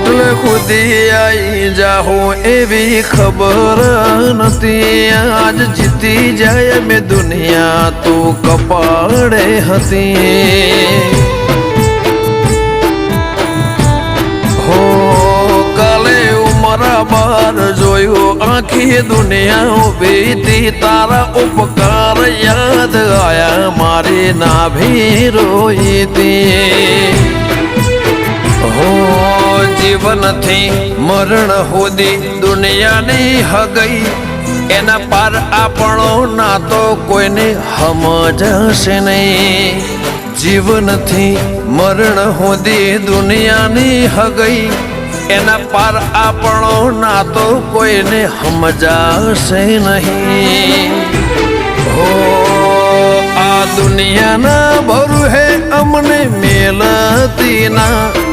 એટલે ખુદી આઈ જાહો એવી ખબર નથી આજ જીતી જાય મેં દુનિયા તું કપાળે હતી હો કાલે ઉમરા બાર જોયું આખી દુનિયા ઉભી હતી તારા ઉપકાર યાદ આયા મારી નાભી રોઈ હતી હો જીવનથી મરણ સુધી દુનિયાની હગઈ એના પાર આપણો નાતો કોઈને સમજશે નહીં જીવનથી મરણ સુધી દુનિયાની હગઈ એના પાર આપણો નાતો કોઈને સમજાશે નહીં હો આ દુનિયાના ભરું હે અમને મેલતી ના